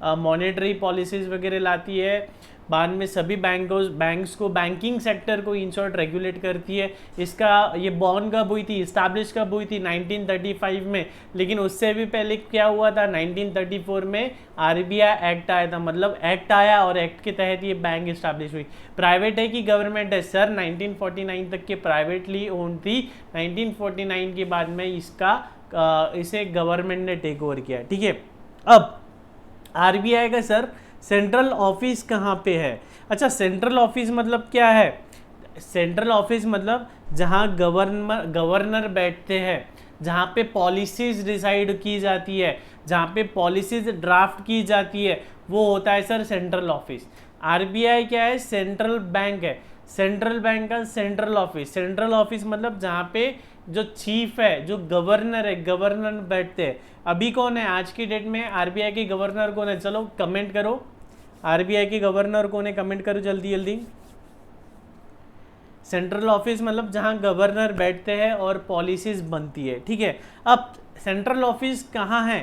Monetary policies वगैरह लाती है। बाद में सभी बैंक्स को बैंकिंग सेक्टर को इन शॉर्ट रेगुलेट करती है। इसका ये बॉर्न कब हुई थी, इस्टेब्लिश कब हुई थी, 1935 में। लेकिन उससे भी पहले क्या हुआ था, 1934 में आरबीआई एक्ट आया था। मतलब एक्ट आया और एक्ट के तहत ये बैंक इस्टेब्लिश हुई। प्राइवेट है कि गवर्नमेंट है सर, 1949 तक के प्राइवेटली ओन्ड थी। 1949 के बाद में इसे गवर्नमेंट ने टेक ओवर किया। ठीक है, अब आरबीआई का सर सेंट्रल ऑफिस कहाँ पे है? अच्छा, सेंट्रल ऑफिस मतलब क्या है? सेंट्रल ऑफिस मतलब जहाँ गवर्नर बैठते हैं, जहाँ पे पॉलिसीज डिसाइड की जाती है, जहाँ पे पॉलिसीज ड्राफ्ट की जाती है, वो होता है सर सेंट्रल ऑफिस। आरबीआई क्या है? सेंट्रल बैंक है। सेंट्रल बैंक का सेंट्रल ऑफिस, सेंट्रल ऑफिस मतलब जहाँ पे जो चीफ है, जो गवर्नर है, गवर्नर बैठते हैं। अभी कौन है आज की डेट में आरबीआई के गवर्नर कौन है? चलो कमेंट करो, आरबीआई के गवर्नर कौन है? कमेंट करो जल्दी जल्दी। सेंट्रल ऑफिस मतलब जहां गवर्नर बैठते हैं और पॉलिसीज बनती है। ठीक है, अब सेंट्रल ऑफिस कहाँ है?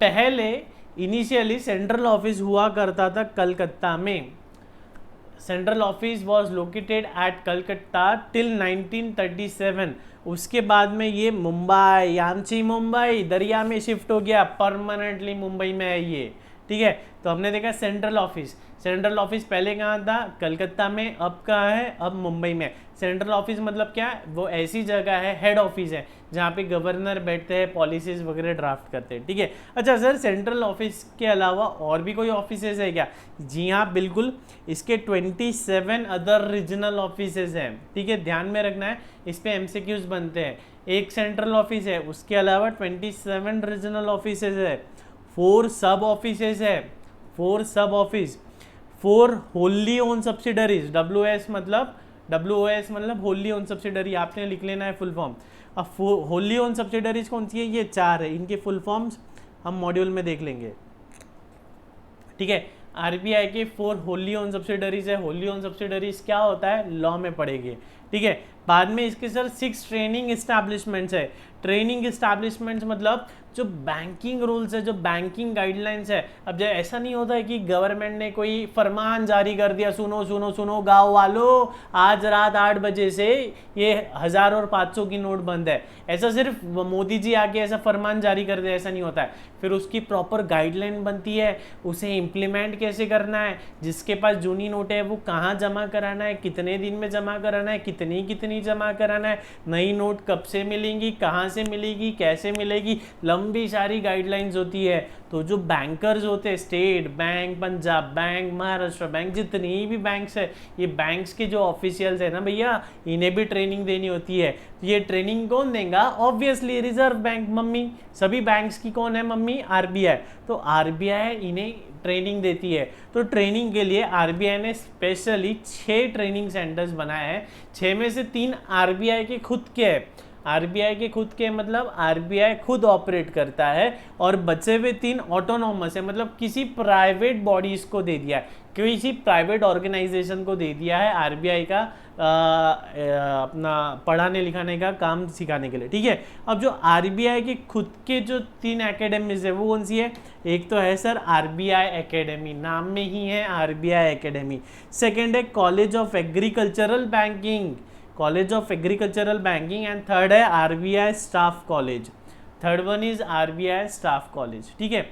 पहले इनिशियली सेंट्रल ऑफिस हुआ करता था कलकत्ता में। Central office was located at Calcutta till 1937। उसके बाद में ये मुंबई, यांची मुंबई दरिया में शिफ्ट हो गया, परमानेंटली मुंबई में है ये। ठीक है, तो हमने देखा सेंट्रल ऑफिस। सेंट्रल ऑफिस पहले कहाँ था? कलकत्ता में। अब कहाँ है? अब मुंबई में। सेंट्रल ऑफिस मतलब क्या है? वो ऐसी जगह है, हेड ऑफिस है, जहाँ पे गवर्नर बैठते हैं, पॉलिसीज वगैरह ड्राफ्ट करते हैं। ठीक है, अच्छा सर सेंट्रल ऑफिस के अलावा और भी कोई ऑफिसेज है क्या? जी हाँ, बिल्कुल। इसके 27 अदर रीजनल ऑफिसेज हैं। ठीक है, ध्यान में रखना है, इस पे एमसीक्यूज बनते हैं। एक सेंट्रल ऑफिस है, उसके अलावा 27 रीजनल ऑफिसेज है, 4 सब ऑफिसेज है, 4 सब ऑफिस, 4 होली ओन सब्सिडरीज। डब्ल्यूओएस मतलब होली ओन सब्सिडरी, आपने लिख लेना है फुल फॉर्म। अब होली ओन सब्सिडरीज कौन सी है? ये 4 है। इनके फुल फॉर्म्स हम मॉड्यूल में देख लेंगे। ठीक है, आरबीआई के 4 होली ओन सब्सिडरीज है। होली ओन सब्सिडरीज क्या होता है? लॉ में पढ़ेंगे। ठीक है, बाद में इसके सर 6 ट्रेनिंग एस्टैब्लिशमेंट्स है। ट्रेनिंग एस्टैब्लिशमेंट्स मतलब जो बैंकिंग रूल्स है, जो बैंकिंग गाइडलाइंस है। अब जो ऐसा नहीं होता है कि गवर्नमेंट ने कोई फरमान जारी कर दिया, सुनो सुनो सुनो गाँव वालों, आज रात 8 बजे से ये 1000 और 500 की नोट बंद है। ऐसा सिर्फ मोदी जी आके ऐसा फरमान जारी कर दे, ऐसा नहीं होता है। फिर उसकी प्रॉपर गाइडलाइन बनती है, उसे इम्प्लीमेंट कैसे करना है, जिसके पास जूनी नोट है वो कहाँ जमा कराना है, कितने दिन में जमा कराना है, कितनी जमा कराना है, नई नोट कब से मिलेंगी, कहाँ से मिलेगी, कैसे मिलेगी, लंबी सारी गाइडलाइंस होती है। तो जो बैंकर्स होते हैं, state bank, Punjab bank, Maharashtra bank, जितनी भी बैंक्स है, ये बैंक्स के जो ऑफिशियल्स है ना भैया, इन्हें भी ट्रेनिंग देनी होती है। तो ये ट्रेनिंग कौन देगा? Obviously reserve bank, mummy. सभी बैंक्स की कौन है मम्मी? आरबीआई। तो आरबीआई इन्हें ट्रेनिंग देती है। तो ट्रेनिंग के लिए आरबीआई ने स्पेशली 6 ट्रेनिंग सेंटर्स बनाए हैं। 6 में से 3 आरबीआई के खुद के हैं। आरबीआई के खुद के मतलब आरबीआई खुद ऑपरेट करता है, और बचे हुए 3 ऑटोनॉमस है, मतलब किसी प्राइवेट बॉडीज को दे दिया है, किसी प्राइवेट ऑर्गेनाइजेशन को दे दिया है आरबीआई का अपना पढ़ाने लिखाने का काम सिखाने के लिए। ठीक है, अब जो आरबीआई के खुद के जो 3 एकेडमीज है वो कौन सी है? एक तो है सर आरबीआई एकेडमी, नाम में ही है आरबीआई एकेडमी। सेकेंड है college of agricultural banking, college of agricultural banking. And third है RBI staff college, third one is RBI staff college. ठीक है,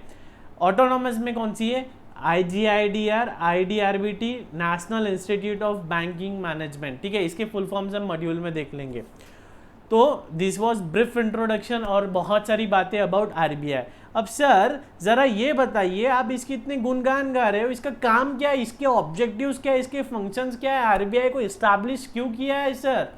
ऑटोनॉमस में कौन सी है? IGIDR, IDRBT, national institute of banking management. ठीक है, इसके फुल फॉर्म्स हम मॉड्यूल में देख लेंगे। तो दिस वाज ब्रीफ इंट्रोडक्शन और बहुत सारी बातें अबाउट आरबीआई। अब सर ज़रा ये बताइए, आप इसके इतने गुणगान गा रहे हो, इसका काम क्या है, इसके ऑब्जेक्टिव्स क्या है, इसके फंक्शंस क्या है, आरबीआई को इस्टेब्लिश क्यों किया है सर?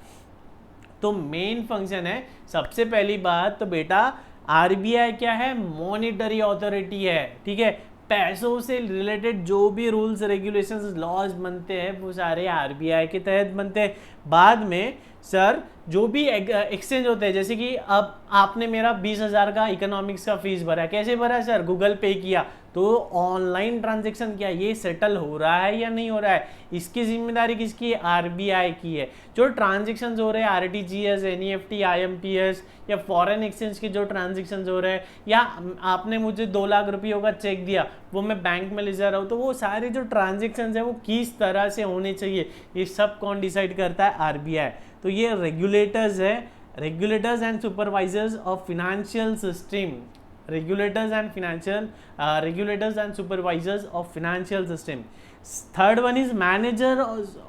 तो मेन फंक्शन है, सबसे पहली बात तो बेटा आरबीआई क्या है? मॉनिटरी अथॉरिटी है। ठीक है, पैसों से रिलेटेड जो भी रूल्स रेगुलेशंस लॉज बनते हैं वो सारे आरबीआई के तहत बनते हैं। बाद में सर जो भी एक्सचेंज होते हैं, जैसे कि अब आपने मेरा 20,000 का इकोनॉमिक्स का फीस भरा, कैसे भरा सर? गूगल पे किया, तो ऑनलाइन ट्रांजेक्शन क्या ये सेटल हो रहा है या नहीं हो रहा है, इसकी जिम्मेदारी किसकी है, आरबीआई की है। जो ट्रांजेक्शन हो रहे हैं आरटीजीएस, एनईएफटी, आईएमपीएस या फॉरेन एक्सचेंज के जो ट्रांजेक्शन हो रहे हैं, या आपने मुझे 2 लाख रुपयों का चेक दिया वो मैं बैंक में ले जा रहा हूँ, तो वो सारे जो ट्रांजेक्शन है वो किस तरह से होने चाहिए, ये सब कौन डिसाइड करता है, आरबीआई। तो ये रेगुलेटर्स है, regulators and supervisors of financial system, regulators and supervisors of financial system. Third one is manager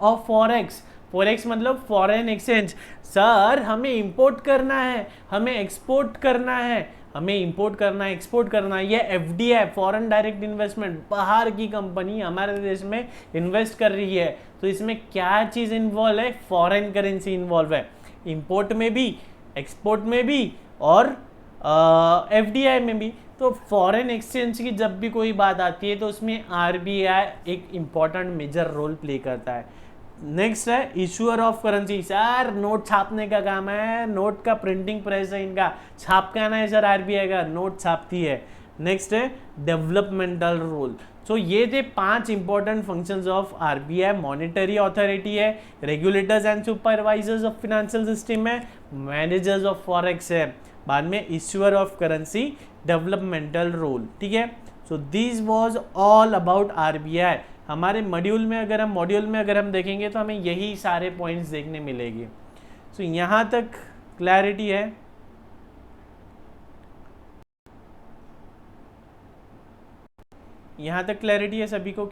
of forex. Forex मतलब फॉरेन एक्सचेंज। सर हमें इंपोर्ट करना है, हमें एक्सपोर्ट करना है, हमें इंपोर्ट करना है, एक्सपोर्ट करना है, ये एफडीआई फॉरेन डायरेक्ट इन्वेस्टमेंट, बाहर की कंपनी हमारे देश में इन्वेस्ट कर रही है, तो इसमें क्या चीज़ इन्वॉल्व है, फॉरेन करेंसी इन्वॉल्व है, इंपोर्ट में भी, एक्सपोर्ट में भी और एफडीआई में भी। तो फॉरेन एक्सचेंज की जब भी कोई बात आती है तो उसमें आरबीआई एक इम्पॉर्टेंट मेजर रोल प्ले करता है। नेक्स्ट है issuer of currency. Sir note छापने का काम है, नोट का प्रिंटिंग प्रेस है इनका, छाप के आना है सर, आरबीआई का नोट छापती है। नेक्स्ट है डेवलपमेंटल रोल। सो ये थे 5 important functions of RBI. Monetary authority है, regulators and supervisors of financial system है, मैनेजर्स ऑफ फॉरेक्स है, बाद में issuer of currency, developmental role. ठीक है, so this was all about RBI. हमारे मॉड्यूल में अगर हम देखेंगे तो हमें यही सारे पॉइंट्स देखने मिलेंगे। सो यहाँ तक क्लैरिटी है? यहाँ तक क्लैरिटी है सभी को?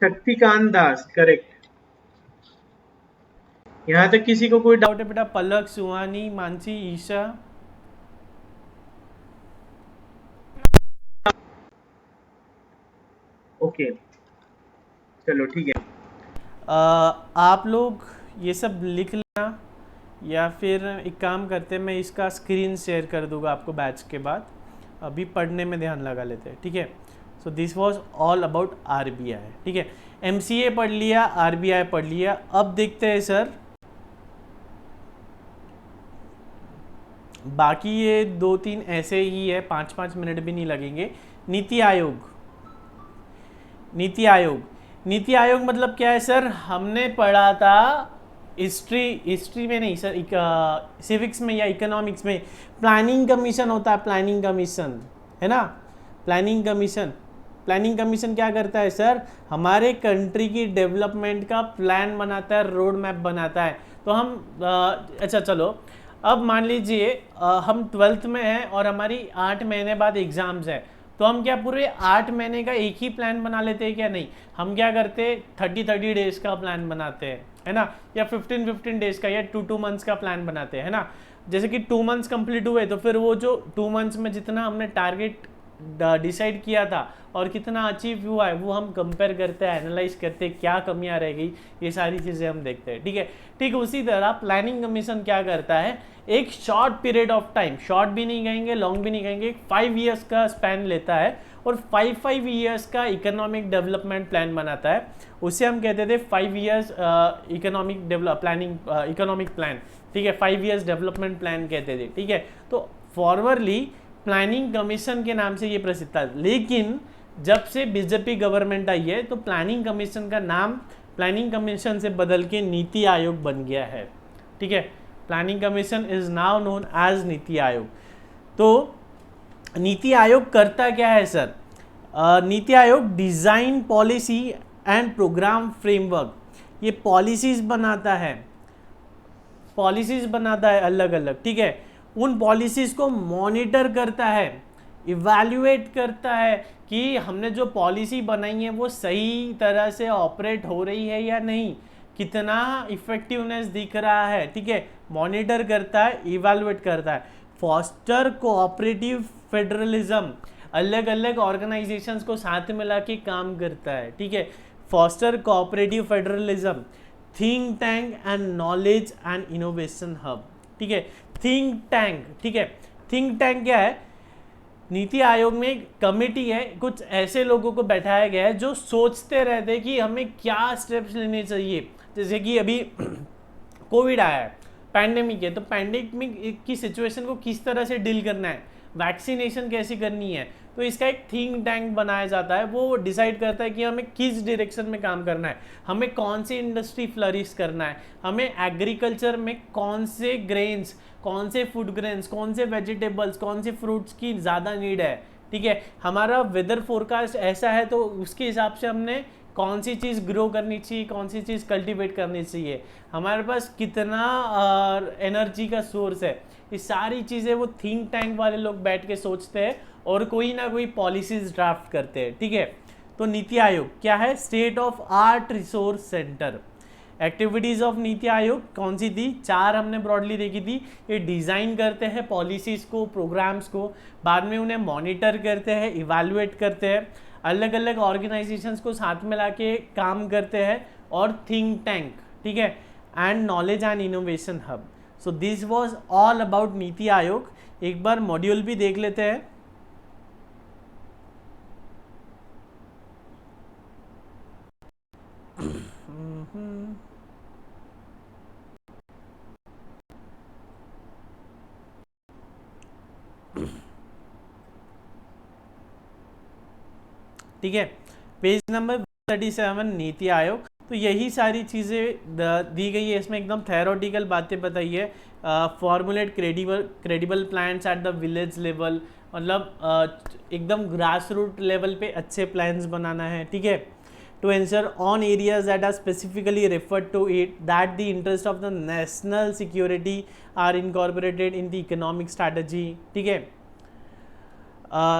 शक्तिकांत दास, करेक्ट। यहाँ तक किसी को कोई डाउट है बेटा? पलक, सुहानी, मानसी, ईशा? ओके चलो ठीक है। आप लोग ये सब लिख लेना, या फिर एक काम करते हैं, मैं इसका स्क्रीन शेयर कर दूंगा आपको बैच के बाद, अभी पढ़ने में ध्यान लगा लेते हैं। ठीक है, so this was all about RBI. ठीक है, एमसीए पढ़ लिया, आरबीआई पढ़ लिया। अब देखते हैं सर बाकी ये 2-3 ऐसे ही है, 5-5 मिनट भी नहीं लगेंगे। नीति आयोग। नीति आयोग, नीति आयोग मतलब क्या है सर? हमने पढ़ा था हिस्ट्री में नहीं सर, सिविक्स में या इकोनॉमिक्स में, प्लानिंग कमीशन होता है, प्लानिंग कमीशन है ना, प्लानिंग कमीशन क्या करता है सर? हमारे कंट्री की डेवलपमेंट का प्लान बनाता है, रोड मैप बनाता है। तो हम अच्छा चलो, अब मान लीजिए हम 12th में हैं और हमारी 8 महीने बाद एग्जाम्स है, तो हम क्या पूरे 8 महीने का एक ही प्लान बना लेते हैं क्या? नहीं, हम क्या करते हैं 30 डेज का प्लान बनाते हैं, है ना, या 15 डेज का, या 2 मंथ्स का प्लान बनाते हैं, है ना। जैसे कि 2 मंथ्स कंप्लीट हुए तो फिर वो जो 2 मंथ्स में जितना हमने टारगेट डिसाइड किया था और कितना अचीव हुआ है वो हम कंपेयर करते हैं, एनालाइज करते हैं, क्या कमियां रह गई, ये सारी चीज़ें हम देखते हैं। ठीक है, ठीक उसी तरह प्लानिंग कमीशन क्या करता है, एक short period of time, short भी नहीं कहेंगे, लॉन्ग भी नहीं कहेंगे, 5 इयर्स का स्पैन लेता है और 5 इयर्स का इकोनॉमिक डेवलपमेंट प्लान बनाता है। उसे हम कहते थे 5 इयर्स इकोनॉमिक प्लान। ठीक है, 5 इयर्स डेवलपमेंट प्लान कहते थे। ठीक है, तो फॉर्मरली प्लानिंग कमीशन के नाम से ये प्रसिद्ध था, लेकिन जब से बीजेपी गवर्नमेंट आई है तो प्लानिंग कमीशन का नाम प्लानिंग कमीशन से बदल के नीति आयोग बन गया है। ठीक है, planning commission is now known as NITI Aayog. तो नीति आयोग करता क्या है sir? NITI Aayog design policy and programme framework, ये पॉलिसीज बनाता है अलग अलग। ठीक है, उन पॉलिसीज को मॉनिटर करता है, इवैल्यूएट करता है कि हमने जो पॉलिसी बनाई है वो सही तरह से ऑपरेट हो रही है या नहीं, कितना इफेक्टिवनेस दिख रहा है। ठीक है, मॉनिटर करता है, इवैल्यूएट करता है। फॉस्टर कोऑपरेटिव फेडरलिज्म, अलग अलग ऑर्गेनाइजेशंस को साथ मिला के काम करता है। ठीक है, foster cooperative federalism. Think tank and knowledge and innovation hub. ठीक है, थिंक टैंक। ठीक है, थिंक टैंक क्या है? नीति आयोग में एक कमेटी है, कुछ ऐसे लोगों को बैठाया गया है जो सोचते रहते हैं कि हमें क्या स्टेप्स लेने चाहिए। जैसे कि अभी कोविड आया है, पैंडेमिक है तो पैंडेमिक की सिचुएशन को किस तरह से डील करना है, वैक्सीनेशन कैसी करनी है, तो इसका एक थिंक टैंक बनाया जाता है। वो डिसाइड करता है कि हमें किस डायरेक्शन में काम करना है, हमें कौन सी इंडस्ट्री फ्लरिश करना है, हमें एग्रीकल्चर में कौन से ग्रेन्स, कौन से फूड ग्रेन्स, कौन से वेजिटेबल्स, कौन से फ्रूट्स की ज़्यादा नीड है, ठीक है। हमारा वेदर फोरकास्ट ऐसा है तो उसके हिसाब से हमने कौन सी चीज़ ग्रो करनी चाहिए, कौन सी चीज़ कल्टीवेट करनी चाहिए, हमारे पास कितना एनर्जी का सोर्स है, ये सारी चीज़ें वो थिंक टैंक वाले लोग बैठ के सोचते हैं और कोई ना कोई पॉलिसीज ड्राफ्ट करते हैं, ठीक है। तो नीति आयोग क्या है, state of art resource centre. Activities of NITI Aayog कौन सी थी, 4 हमने ब्रॉडली देखी थी। ये डिज़ाइन करते हैं पॉलिसीज़ को, प्रोग्राम्स को, बाद में उन्हें मॉनिटर करते हैं, इवैल्यूएट करते हैं, अलग अलग ऑर्गेनाइजेशंस को साथ में लाके काम करते हैं, और थिंक टैंक, ठीक है, and knowledge and innovation hub. So this was all about NITI Aayog. एक बार मॉड्यूल भी देख लेते हैं। ठीक है, पेज नंबर 37 नीति आयोग। तो यही सारी चीज़ें दी गई है इसमें, एकदम थेरोटिकल बातें बताई है। Formulate credible plans at the village level, मतलब एकदम ग्रास रूट लेवल पे अच्छे प्लान्स बनाना है, ठीक है। To ensure on areas that are specifically referred to it that the interest of the national security are incorporated in the economic strategy, ठीक है।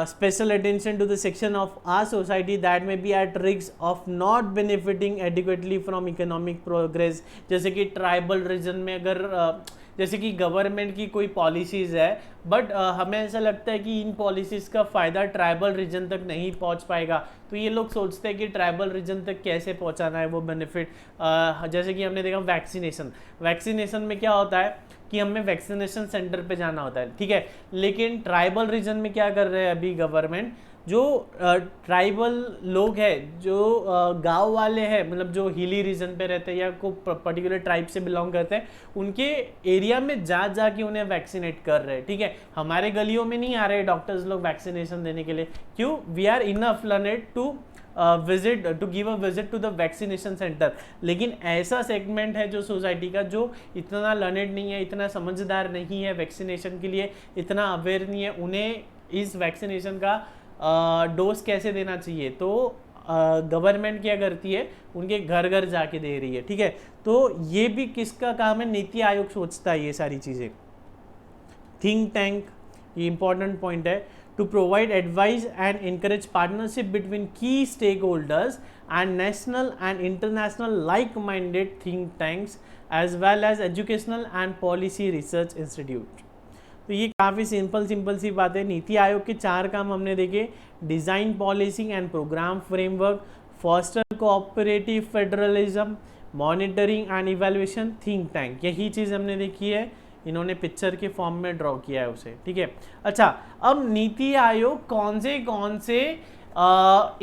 Special attention to the section of our society that may be at risk of not benefiting adequately from economic progress। जैसे कि tribal reason में अगर जैसे कि government की कोई पॉलिसीज़ है बट हमें ऐसा लगता है कि इन पॉलिसीज़ का फ़ायदा ट्राइबल रीजन तक नहीं पहुंच पाएगा, तो ये लोग सोचते हैं कि ट्राइबल रीजन तक कैसे पहुंचाना है वो बेनिफिट। जैसे कि हमने देखा वैक्सीनेशन में क्या होता है कि हमें वैक्सीनेशन सेंटर पे जाना होता है, ठीक है, लेकिन ट्राइबल रीजन में क्या कर रहे हैं अभी गवर्नमेंट, जो ट्राइबल लोग हैं, जो गांव वाले हैं, मतलब जो हिली रीजन पे रहते हैं या कोई पर्टिकुलर ट्राइब से बिलोंग करते हैं, उनके एरिया में जा के उन्हें वैक्सीनेट कर रहे हैं, ठीक है। हमारे गलियों में नहीं आ रहे डॉक्टर्स लोग वैक्सीनेशन देने के लिए, क्यों, we are enough learned to give a visit to the vaccination centre. लेकिन ऐसा सेगमेंट है जो सोसाइटी का जो इतना लर्नेड नहीं है, इतना समझदार नहीं है वैक्सीनेशन के लिए, इतना अवेयर नहीं है, उन्हें इस वैक्सीनेशन का डोज कैसे देना चाहिए, तो गवर्नमेंट क्या करती है, उनके घर घर जाके दे रही है, ठीक है। तो ये भी किसका काम है, नीति आयोग सोचता है ये सारी चीज़ें। थिंक टैंक, ये इंपॉर्टेंट पॉइंट है, to provide advice and encourage partnership between key stakeholders and national and international like-minded think tanks as well as educational and policy research institute। तो ये काफ़ी सिंपल सी बात है। नीति आयोग के 4 काम हमने देखे, design policy and programme framework, foster cooperative federalism, monitoring and evaluation, think tank, यही चीज़ हमने देखी है। इन्होंने पिक्चर के फॉर्म में ड्रॉ किया है उसे, ठीक है। अच्छा, अब नीति आयोग कौन से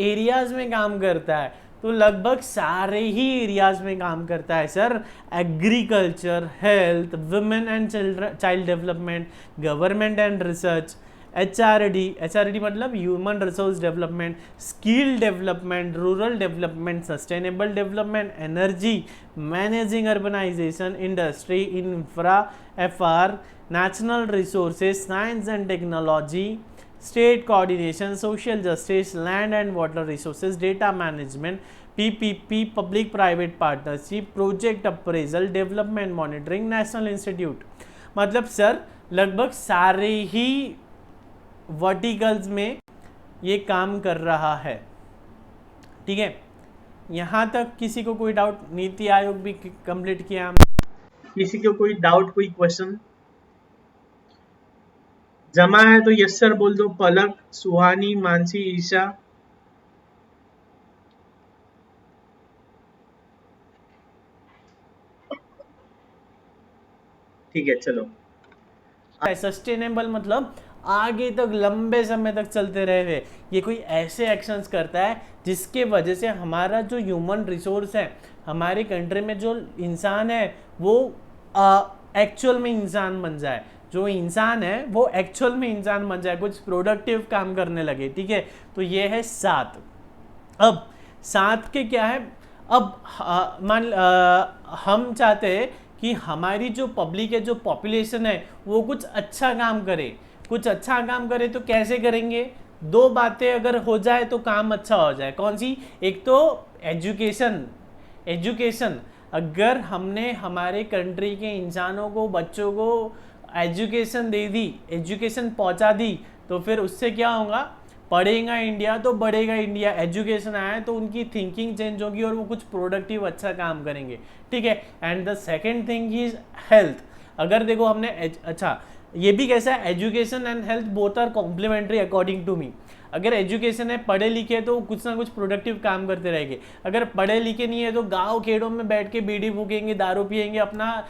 एरियाज में काम करता है, तो लगभग सारे ही एरियाज में काम करता है sir. Agriculture, health, women and child development, government and research, HRD मतलब human resource development, skill development, rural development, sustainable development, energy, managing urbanisation, industry, infra, FR, national resources, science and technology, state coordination, social justice, land and water resources, data management, PPP, public private partnership, project appraisal, development monitoring, national institute. मतलब sir लगभग सारे ही verticals में ये काम कर रहा है, ठीक है। यहाँ तक किसी को कोई डाउट, नीति आयोग भी कंप्लीट किया हम, किसी को कोई डाउट, कोई क्वेश्चन जमा है तो यस सर बोल दो। पलक, सुहानी, मानसी, ईशा, ठीक है चलो। सस्टेनेबल मतलब आगे तक लंबे समय तक चलते रहे। ये कोई ऐसे एक्शंस करता है जिसके वजह से हमारा जो ह्यूमन रिसोर्स है, हमारे कंट्री में जो इंसान है वो एक्चुअल में इंसान बन जाए, जो इंसान है वो एक्चुअल में इंसान बन जाए, कुछ प्रोडक्टिव काम करने लगे, ठीक है। तो ये है 7। अब 7 के क्या है, अब हम चाहते हैं कि हमारी जो पब्लिक है, जो पॉपुलेशन है, वो कुछ अच्छा काम करे। कुछ अच्छा काम करे तो कैसे करेंगे? दो बातें अगर हो जाए तो काम अच्छा हो जाए। कौन सी? एक तो एजुकेशन। एजुकेशन, अगर हमने हमारे कंट्री के इंसानों को, बच्चों को एजुकेशन दे दी, एजुकेशन पहुंचा दी, तो फिर उससे क्या होगा? पढ़ेगा इंडिया तो बढ़ेगा इंडिया। एजुकेशन आया तो उनकी थिंकिंग चेंज होगी और वो कुछ प्रोडक्टिव अच्छा काम करेंगे, ठीक है। And the second thing is health. अगर देखो हमने अच्छा, ये भी कैसा है, education and health both are complementary according to me. अगर एजुकेशन है, पढ़े लिखे, तो कुछ ना कुछ प्रोडक्टिव काम करते रहेंगे। अगर पढ़े लिखे नहीं है तो गांव खेड़ों में बैठ के बीड़ी फूकेंगे, दारू पियेंगे, अपना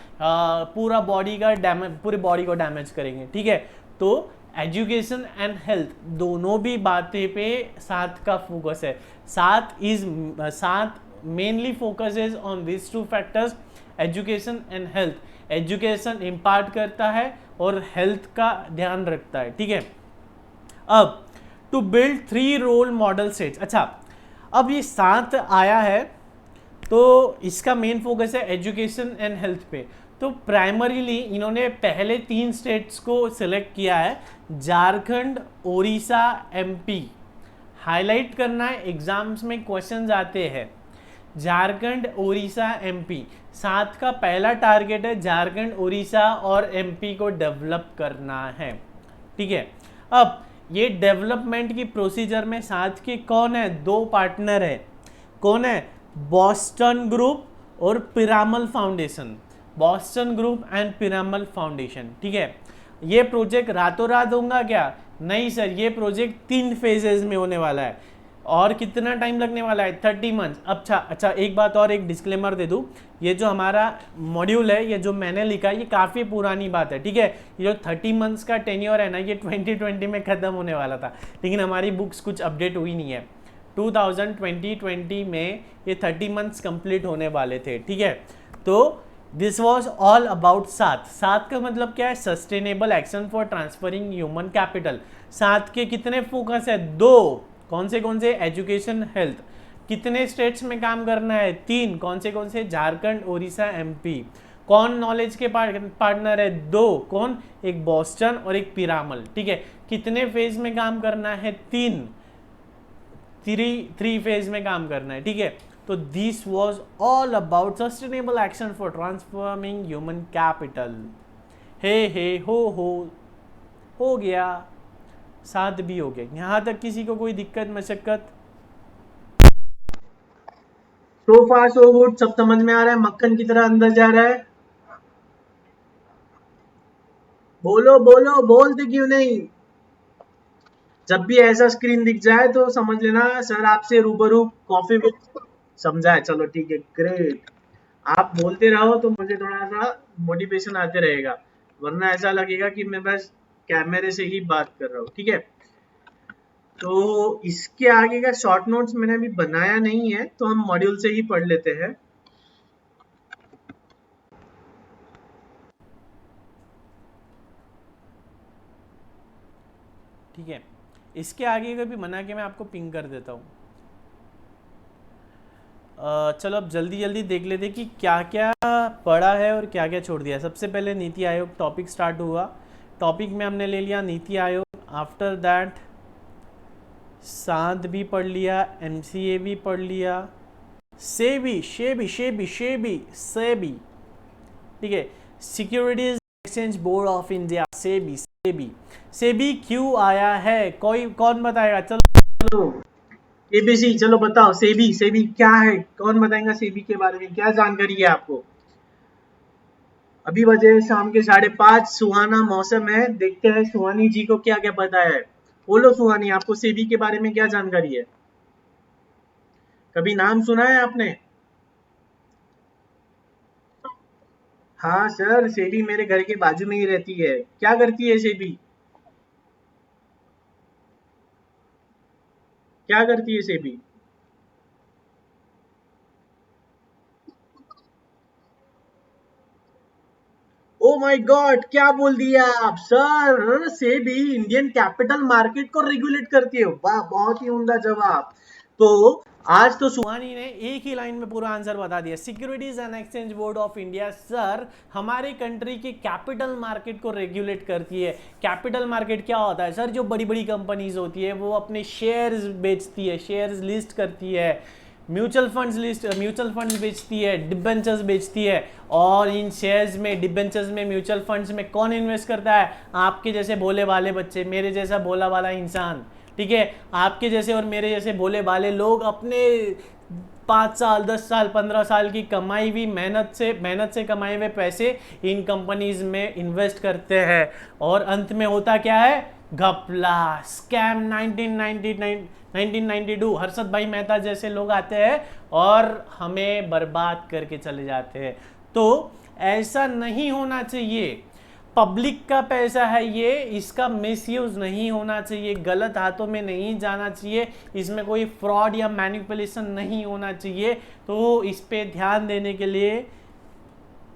पूरा बॉडी का डैमेज, पूरी बॉडी को डैमेज करेंगे, ठीक है। तो एजुकेशन एंड हेल्थ दोनों भी बातें पे 7 का फोकस है। 7 mainly focus is on this two factors, education and health. Education impart करता है और हेल्थ का ध्यान रखता है, ठीक है। अब to build 3 role model sets. अच्छा, अब ये 7 आया है तो इसका मेन फोकस है एजुकेशन एंड हेल्थ पे। तो प्राइमरीली इन्होंने पहले 3 स्टेट्स को सिलेक्ट किया है, झारखंड, ओडिशा, एमपी। हाईलाइट करना है, एग्जाम्स में क्वेश्चंस आते हैं। झारखंड, ओडिशा, एमपी। 7 का पहला टारगेट है झारखंड, ओडिशा और एमपी को डेवलप करना है, ठीक है। अब ये डेवलपमेंट की प्रोसीजर में 7 के कौन है? 2 पार्टनर है। कौन है? बॉस्टन ग्रुप और Piramal foundation. Boston group and Piramal foundation, ठीक है। ये प्रोजेक्ट रातों रात होगा क्या? नहीं सर, ये प्रोजेक्ट 3 फेजेस में होने वाला है। और कितना टाइम लगने वाला है? 30 मंथ्स। अच्छा, एक बात और, एक डिस्क्लेमर दे दूं, ये जो हमारा मॉड्यूल है, ये जो मैंने लिखा है, ये काफ़ी पुरानी बात है, ठीक है। ये जो 30 मंथ्स का टेन्योर है ना, ये 2020 में ख़त्म होने वाला था, लेकिन हमारी बुक्स कुछ अपडेट हुई नहीं है। 2020 में ये 30 मंथ्स कंप्लीट होने वाले थे, ठीक है। तो दिस वॉज ऑल अबाउट 7 का मतलब क्या है? Sustainable action for transferring human capital. 7 के कितने फोकस है? 2। कौन से? Education, health. कितने स्टेट्स में काम करना है? 3। कौन से? झारखंड, ओडिशा, एमपी। कौन नॉलेज के पार्टनर है? 2। कौन? एक बॉस्टन और एक पिरामल, ठीक है। कितने फेज में काम करना है? 3 फेज में काम करना है, ठीक है। तो this was all about sustainable action for transforming human capital. हे हो गया, 7 भी हो गया। यहां तक किसी को कोई दिक्कत मशक्कत? सो फार सो गुड, सब समझ में आ रहा है, मक्खन की तरह अंदर जा रहा है। बोलो बोलो, बोलते क्यों नहीं? जब भी ऐसा स्क्रीन दिख जाए तो समझ लेना सर आपसे रूबरू कॉफी विद। समझा है, चलो ठीक है, ग्रेट। आप बोलते रहो तो मुझे थोड़ा सा मोटिवेशन आते रहेगा, वरना ऐसा लगेगा कि मैं बस कैमरे से ही बात कर रहा हूँ, ठीक है। तो इसके आगे का शॉर्ट नोट्स मैंने अभी बनाया नहीं है, तो हम मॉड्यूल से ही पढ़ लेते हैं। ठीक है, इसके आगे का भी बना के मैं आपको पिंग कर देता हूँ। चलो अब जल्दी जल्दी देख लेते कि क्या क्या पढ़ा है और क्या क्या छोड़ दिया है। सबसे पहले नीति आयोग टॉपिक स्टार्ट हुआ। टॉपिक में हमने ले लिया नीति आयोग। आफ्टर दैट साध भी पढ़ लिया, एमसीए भी पढ़ लिया, सेबी शेबी शेबी शेबी सेबी, ठीक है। Securities exchange board of India, SEBI SEBI. SEBI क्यों आया है? कोई कौन बताएगा? चलो एबीसी, चलो बताओ, सेबी सेबी क्या है? कौन बताएगा सेबी के बारे में? क्या जानकारी है आपको? अभी बजे शाम के 5:30, सुहाना मौसम है, देखते हैं सुहानी जी को क्या क्या पता है। बोलो सुहानी, आपको सेबी के बारे में क्या जानकारी है? कभी नाम सुना है आपने? हाँ सर, सेबी मेरे घर के बाजू में ही रहती है। क्या करती है सेबी? क्या करती है सेबी? ओ माय गॉड, क्या बोल दिया आप sir? SEBI Indian capital market को रेगुलेट करती है। वाह, बहुत ही उम्दा जवाब। तो आज तो सुहानी ने एक ही लाइन में पूरा आंसर बता दिया। Securities and exchange board of India sir हमारे कंट्री की कैपिटल मार्केट को रेगुलेट करती है। कैपिटल मार्केट क्या होता है सर? जो बड़ी बड़ी कंपनीज होती है वो अपने शेयर्स बेचती है, शेयर्स लिस्ट करती है, म्यूचुअल फंड्स बेचती है, डिबेंचर्स बेचती है। और इन शेयर्स में, डिबेंचर्स में, म्यूचुअल फंड्स में कौन इन्वेस्ट करता है? आपके जैसे भोले वाले बच्चे, मेरे जैसा भोला वाला इंसान, ठीक है। आपके जैसे और मेरे जैसे भोले वाले लोग अपने 5 साल, 10 साल, 15 साल की कमाई हुई मेहनत से कमाए हुए पैसे इन कंपनीज में इन्वेस्ट करते हैं। और अंत में होता क्या है? घपला, स्कैम। 1992 हर्षद भाई मेहता जैसे लोग आते हैं और हमें बर्बाद करके चले जाते हैं। तो ऐसा नहीं होना चाहिए। पब्लिक का पैसा है ये, इसका मिसयूज नहीं होना चाहिए, गलत हाथों में नहीं जाना चाहिए, इसमें कोई फ्रॉड या मैनिपुलेशन नहीं होना चाहिए। तो इस पे ध्यान देने के लिए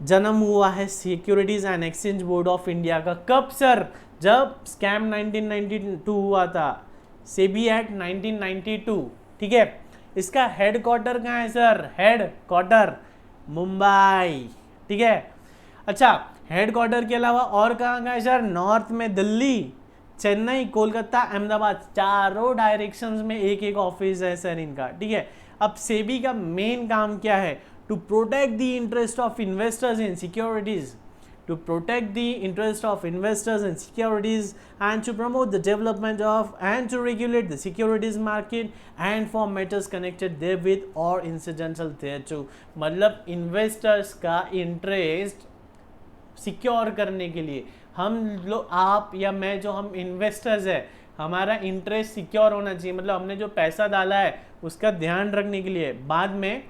जन्म हुआ है securities and exchange board of India का। कब सर? जब स्कैम 1992 हुआ था, सेबी एक्ट 1992, ठीक है। इसका हेडक्वार्टर कहाँ है सर? हेडक्वार्टर मुंबई, ठीक है। अच्छा, हेडक्वार्टर के अलावा और कहाँ है सर? नॉर्थ में दिल्ली, चेन्नई, कोलकाता, अहमदाबाद, चारों डायरेक्शंस में एक एक ऑफिस है सर इनका, ठीक है। अब सेबी का मेन काम क्या है? To protect the interest of investors in securities, to protect the interest of investors in securities and to promote the development of and to regulate the securities market and for matters connected therewith or incidental thereto। मतलब investors का interest secure करने के लिए हम लोग, आप या मैं, जो हम इन्वेस्टर्स है, हमारा इंटरेस्ट सिक्योर होना चाहिए। मतलब हमने जो पैसा डाला है उसका ध्यान रखने के लिए, बाद में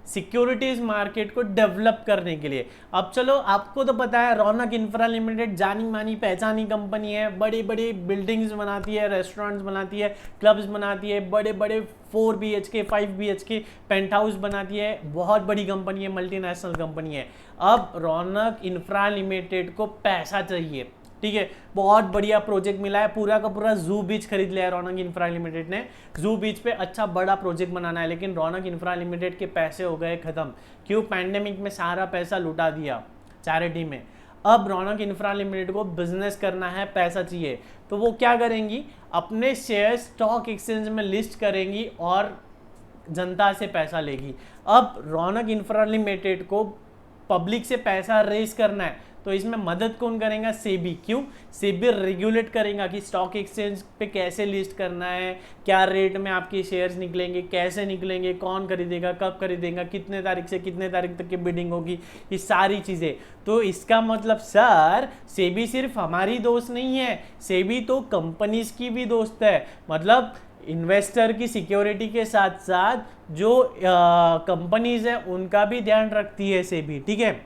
सिक्योरिटीज मार्केट को डेवलप करने के लिए। अब चलो, आपको तो पता है रौनक इंफ्रा लिमिटेड जानी मानी पहचानी कंपनी है, बड़ी बड़ी बिल्डिंग्स बनाती है, रेस्टोरेंट्स बनाती है, क्लब्स बनाती है, बड़े बड़े 4 BHK 5 BHK पेंट हाउस बनाती है, बहुत बड़ी कंपनी है, मल्टीनेशनल कंपनी है। अब रौनक इंफ्रा लिमिटेड को पैसा चाहिए, ठीक है। बहुत बढ़िया प्रोजेक्ट मिला है, पूरा का पूरा जू बीच खरीद लिया है रौनक इंफ्रा लिमिटेड ने। जू बीच पे अच्छा बड़ा प्रोजेक्ट बनाना है, लेकिन रौनक इंफ्रा लिमिटेड के पैसे हो गए खत्म। क्यों? पैंडेमिक में सारा पैसा लुटा दिया चैरिटी में। अब रौनक इंफ्रा लिमिटेड को बिजनेस करना है, पैसा चाहिए, तो वो क्या करेंगी? अपने शेयर स्टॉक एक्सचेंज में लिस्ट करेंगी और जनता से पैसा लेगी। अब रौनक इंफ्रा लिमिटेड को पब्लिक से पैसा रेज करना है, तो इसमें मदद कौन करेगा? सेबी। क्यों? सेबी रेगुलेट करेगा कि स्टॉक एक्सचेंज पे कैसे लिस्ट करना है, क्या रेट में आपके शेयर्स निकलेंगे, कैसे निकलेंगे, कौन खरीदेगा, कब खरीदेगा, कितने तारीख से कितने तारीख तक की बिडिंग होगी, ये सारी चीज़ें। तो इसका मतलब सर, सेबी सिर्फ हमारी दोस्त नहीं है, सेबी तो कंपनीज की भी दोस्त है। मतलब इन्वेस्टर की सिक्योरिटी के साथ साथ जो कंपनीज है उनका भी ध्यान रखती है सेबी, ठीक है।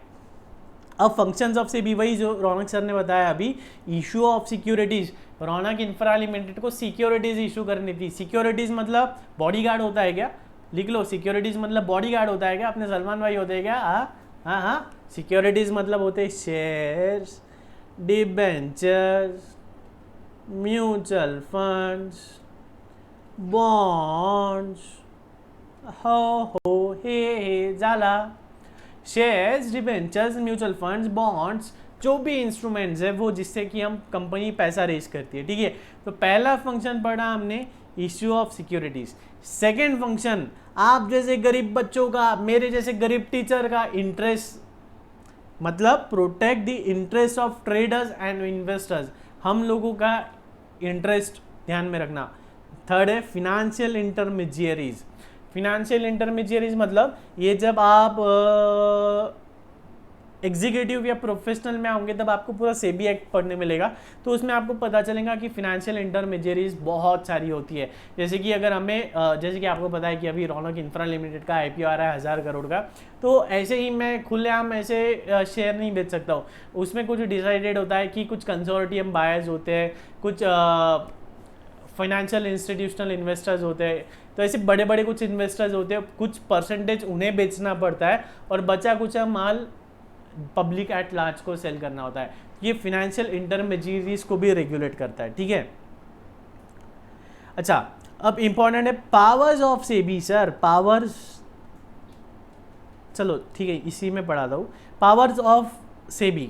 अब फंक्शंस ऑफ सेबी वही जो रौनक सर ने बताया अभी। Issue of securities, Raunak infra limited को सिक्योरिटीज इशू करनी थी। सिक्योरिटीज मतलब बॉडीगार्ड होता है क्या? लिख लो, सिक्योरिटीज मतलब बॉडीगार्ड होता है क्या? अपने सलमान भाई होते हैं क्या? हाँ, सिक्योरिटीज मतलब होते हैं shares, debentures, mutual funds, bonds, हो हे झाला। Shares, debentures, mutual funds, bonds, जो भी इंस्ट्रूमेंट्स है वो जिससे कि हम कंपनी पैसा रेज करती है, ठीक है। तो पहला फंक्शन पढ़ा हमने issue of securities. Second function, आप जैसे गरीब बच्चों का, मेरे जैसे गरीब टीचर का इंटरेस्ट, मतलब protect the interest of traders and investors, हम लोगों का इंटरेस्ट ध्यान में रखना। थर्ड है फिनेंशियल इंटरमीडियरीज। फिनेंशियल इंटरमीडियरीज मतलब ये जब आप एग्जीक्यूटिव या प्रोफेशनल में आओगे तब आपको पूरा सेबी एक्ट पढ़ने मिलेगा, तो उसमें आपको पता चलेगा कि फिनेंशियल इंटरमीडियरीज बहुत सारी होती है। जैसे कि अगर हमें जैसे कि आपको पता है कि अभी रौनक इंफ्रा लिमिटेड का IPO आ रहा है 1000 करोड़ का, तो ऐसे ही मैं खुलेआम ऐसे शेयर नहीं बेच सकता हूँ। उसमें कुछ डिसाइडेड होता है कि कुछ कंसोर्टियम बायर्स होते हैं, कुछ फाइनेंशियल इंस्टीट्यूशनल इन्वेस्टर्स होते हैं, तो ऐसे बड़े बड़े कुछ इन्वेस्टर्स होते हैं, कुछ परसेंटेज उन्हें बेचना पड़ता है और बचा कुचा माल पब्लिक एट लार्ज को सेल करना होता है। ये फाइनेंशियल इंटरमीडियरीज को भी रेगुलेट करता है, ठीक है। अच्छा, अब इंपॉर्टेंट है powers of SEBI sir, powers, चलो ठीक है इसी में पढ़ा दो। पावर्स ऑफ सेबी,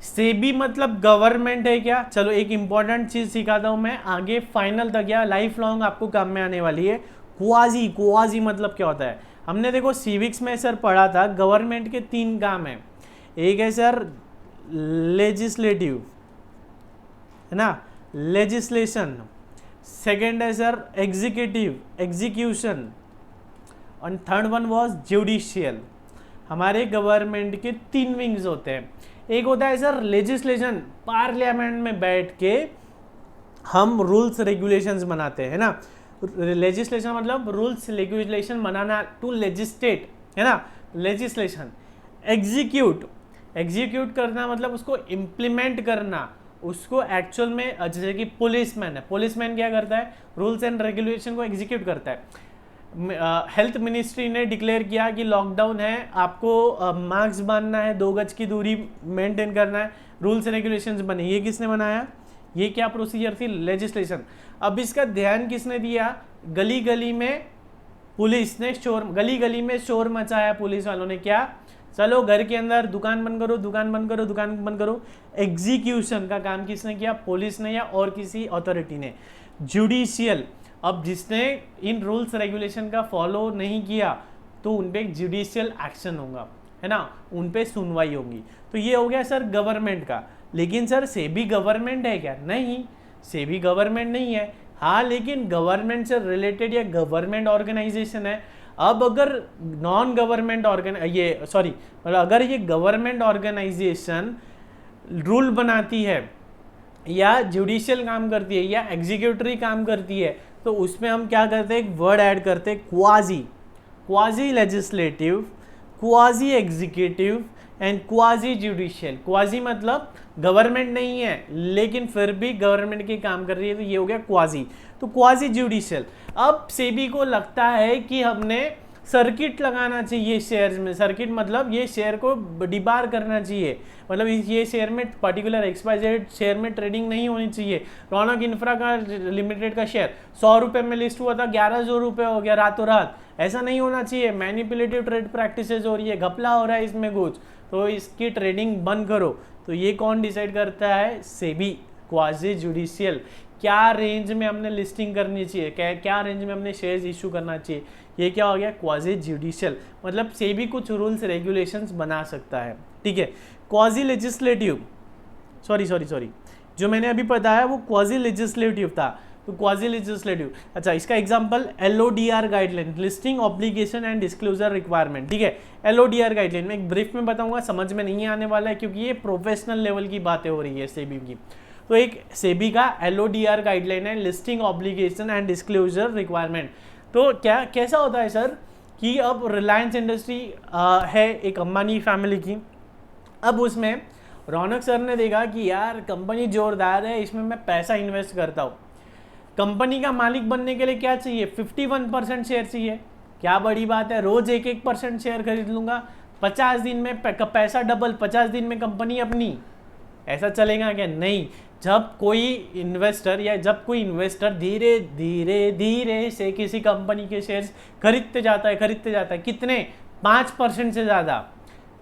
सेबी मतलब गवर्नमेंट है क्या? चलो एक इंपॉर्टेंट चीज सिखाता हूं मैं आगे फाइनल तक या लाइफ लॉन्ग आपको काम में आने वाली है। क्वाजी, क्वाजी मतलब क्या होता है? हमने देखो सिविक्स में सर पढ़ा था गवर्नमेंट के 3 काम है। एक है सर लेजिस्लेटिव, है ना, लेजिस्लेशन। सेकेंड है सर एग्जीक्यूटिव, एग्जीक्यूशन, और थर्ड वन वाज जुडिशियल। हमारे गवर्नमेंट के 3 विंग्स होते हैं। एक होता है सर लेजिस्लेशन, पार्लियामेंट में बैठ के हम रूल्स रेगुलेशंस बनाते हैं ना। लेजिस्लेशन मतलब रूल्स रेगुलेशन बनाना, टू लेजिस्लेट, है ना, लेजिस्लेशन। एग्जीक्यूट, एग्जीक्यूट करना मतलब उसको इम्प्लीमेंट करना, उसको एक्चुअल में, जैसे कि पुलिसमैन है, पुलिसमैन क्या करता है? रूल्स एंड रेगुलेशन को एग्जीक्यूट करता है। हेल्थ मिनिस्ट्री ने डिक्लेयर किया कि लॉकडाउन है, आपको मास्क बांधना है, 2 गज की दूरी मेंटेन करना है, रूल्स रेगुलेशंस बने, ये किसने बनाया? ये क्या प्रोसीजर थी? लेजिस्लेशन। अब इसका ध्यान किसने दिया? गली गली में पुलिस ने शोर, गली गली में शोर मचाया पुलिस वालों ने। क्या? चलो घर के अंदर दुकान बंद करो, दुकान बंद करो, दुकान बंद करो। एग्जीक्यूशन का काम किसने किया? पुलिस ने या और किसी अथॉरिटी ने। जुडिशियल, अब जिसने इन रूल्स रेगुलेशन का फॉलो नहीं किया तो उन पे जुडिशियल एक्शन होगा, है ना, उन पे सुनवाई होगी। तो ये हो गया सर गवर्नमेंट का। लेकिन सर सेबी गवर्नमेंट है क्या? नहीं, सेबी गवर्नमेंट नहीं है। हाँ, लेकिन गवर्नमेंट से रिलेटेड या गवर्नमेंट ऑर्गेनाइजेशन है। अब अगर नॉन गवर्नमेंट अगर ये गवर्नमेंट ऑर्गेनाइजेशन रूल बनाती है या जुडिशियल काम करती है या एग्जीक्यूटरी काम करती है, तो उसमें हम क्या करते हैं? एक वर्ड ऐड करते हैं, quasi. Quasi legislative, quasi executive and quasi judicial. Quasi मतलब गवर्नमेंट नहीं है लेकिन फिर भी गवर्नमेंट के काम कर रही है, तो ये हो गया क्वाजी। तो क्वाजी जुडिशियल। अब सेबी को लगता है कि हमने सर्किट लगाना चाहिए शेयर्स में। सर्किट मतलब ये शेयर को डिबार करना चाहिए, मतलब ये शेयर में पर्टिकुलर XYZ शेयर में ट्रेडिंग नहीं होनी चाहिए। रौनक इंफ्रा का लिमिटेड का शेयर 100 रुपये में लिस्ट हुआ था, 1100 रुपये हो गया रातों रात। ऐसा नहीं होना चाहिए। मैनिपुलेटिव ट्रेड प्रैक्टिसेस हो रही है, घपला हो रहा है इसमें कुछ, तो इसकी ट्रेडिंग बंद करो। तो ये कौन डिसाइड करता है? SEBI, quasi judicial. क्या रेंज में हमने लिस्टिंग करनी चाहिए, क्या रेंज में हमने शेयर्स इशू करना चाहिए, ये क्या हो गया? Quasi judicial. मतलब सेबी कुछ रूल्स रेगुलेशंस बना सकता है, ठीक है। क्वाजी लेजिस्लेटिव, सॉरी, जो मैंने अभी बताया वो क्वाजी लेजिस्लेटिव था, तो क्वाजी लेजिस्लेटिव। अच्छा, इसका example LODR guideline, listing obligation and disclosure requirement, ठीक है। LODR गाइडलाइन में एक ब्रीफ में बताऊंगा, समझ में नहीं आने वाला है क्योंकि ये प्रोफेशनल लेवल की बातें हो रही है सेबी की। तो एक सेबी का LODR गाइडलाइन है, listing obligation and disclosure requirement. तो क्या कैसा होता है सर कि अब रिलायंस इंडस्ट्री है एक अंबानी फैमिली की। अब उसमें रौनक सर ने देखा कि यार कंपनी जोरदार है, इसमें मैं पैसा इन्वेस्ट करता हूँ। कंपनी का मालिक बनने के लिए क्या चाहिए? 51% शेयर चाहिए। क्या बड़ी बात है, रोज 1-1% शेयर खरीद लूंगा, 50 दिन में पैसा डबल, 50 दिन में कंपनी अपनी। ऐसा चलेगा क्या? नहीं। जब कोई इन्वेस्टर धीरे धीरे से किसी कंपनी के शेयर्स खरीदते जाता है कितने? 5% से ज़्यादा।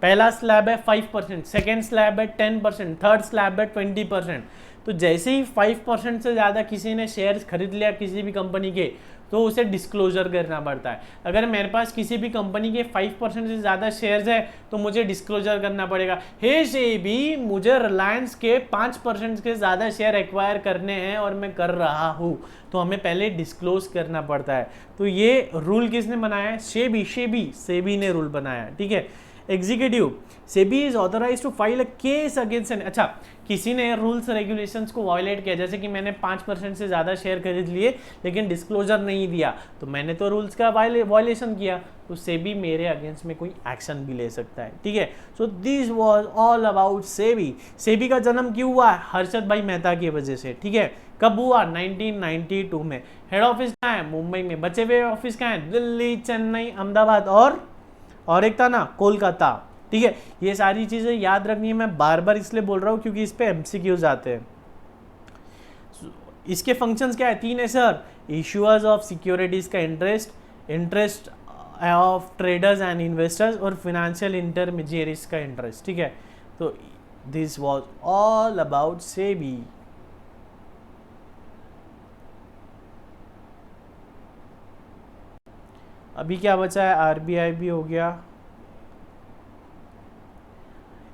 पहला स्लैब है 5%, सेकेंड स्लैब है 10%, थर्ड स्लैब है 20%। तो जैसे ही 5% से ज़्यादा किसी ने शेयर्स खरीद लिया किसी भी कंपनी के, तो उसे डिस्क्लोजर करना पड़ता है। अगर मेरे पास किसी भी कंपनी के 5% से ज़्यादा शेयर्स है तो मुझे डिस्क्लोजर करना पड़ेगा, हे सेबी मुझे रिलायंस के 5% के ज़्यादा शेयर एक्वायर करने हैं और मैं कर रहा हूँ, तो हमें पहले डिस्क्लोज करना पड़ता है। तो ये रूल किसने बनाया है? सेबी ने रूल बनाया, ठीक है। Executive, SEBI is authorise to file a case against an. अच्छा, किसी ने रूल्स रेगुलेशंस को वायलेट किया, जैसे कि मैंने 5% से ज़्यादा शेयर खरीद लिए लेकिन डिस्क्लोजर नहीं दिया, तो मैंने तो रूल्स का वायलेशन किया, तो सेबी मेरे अगेंस्ट में कोई एक्शन भी ले सकता है, ठीक है। So this was all about SEBI. SEBI का जन्म क्यों हुआ? हर्षद भाई मेहता की वजह से, ठीक है। कब हुआ? 1992 में। हेड ऑफिस कहाँ है? मुंबई में। बचे हुए ऑफिस कहाँ है? दिल्ली, चेन्नई, अहमदाबाद और एक था ना कोलकाता। ठीक है, ये सारी चीज़ें याद रखनी है। मैं बार बार इसलिए बोल रहा हूँ क्योंकि इस पे MCQs आते हैं। इसके फंक्शंस क्या है, 3 है सर। इशूअर्स ऑफ सिक्योरिटीज का interest of traders and investors और फिनेंशियल इंटरमीडियरीज का इंटरेस्ट। ठीक है, तो this was all about SEBI. अभी क्या बचा है, RBI भी हो गया,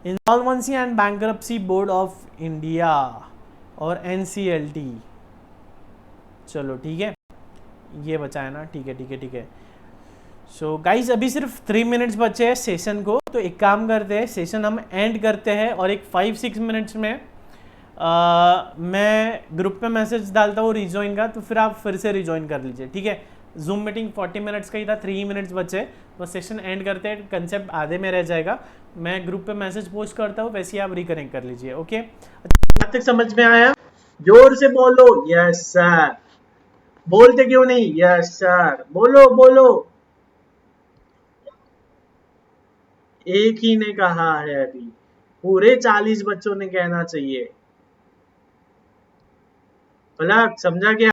insolvency and bankruptcy board of India और NCLT। चलो ठीक है, ये बचा है ना, ठीक है ठीक है ठीक है। सो गाइज अभी सिर्फ 3 मिनट्स बचे हैं सेशन को, तो एक काम करते हैं, सेशन हम एंड करते हैं और एक 5-6 मिनट्स में मैं ग्रुप पे मैसेज डालता हूँ रिजॉइन का, तो फिर आप फिर से रिजॉइन कर लीजिए। ठीक है, जूम मीटिंग 40 मिनट्स का ही था, 3 मिनट्स बचे, तो सेशन एंड करते हैं, कंसेप्ट आधे में रह जाएगा। मैं ग्रुप पे मैसेज पोस्ट करता हूँ, वैसे ही आप रिकनेक्ट कर लीजिए। ओके, बात तक समझ में आया? जोर से बोलो यस सर। बोलते क्यों नहीं यस सर? बोलो बोलो। एक ही ने कहा है अभी, पूरे 40 बच्चों ने कहना चाहिए। पलक समझा क्या?